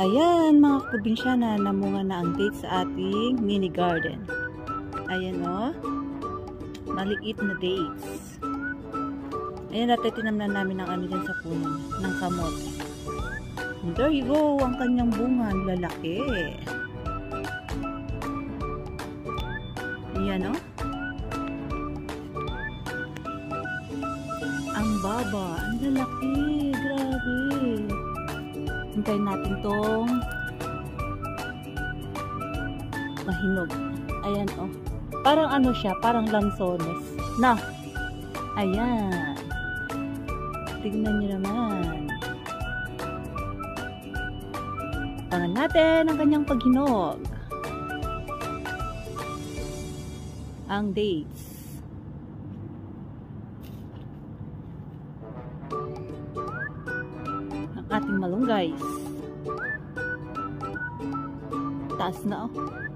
Ayan mga probinsyana, namunga na ang dates sa ating mini garden. Ayan o, maliit na dates. Ayan, natin tinamnan namin ang ano dyan sa puno ng kamote. And there you go, ang kanyang bunga, lalaki. Ayan o. Ang baba, ang lalaki, grabe. Hintayin natin tong mahinog. Ayan o. Parang ano siya, parang lansones. Na, ayan. Tignan nyo naman. Pangan natin ang kanyang paghinog. Ang dates. Ang ating malunggay. Taas na oh.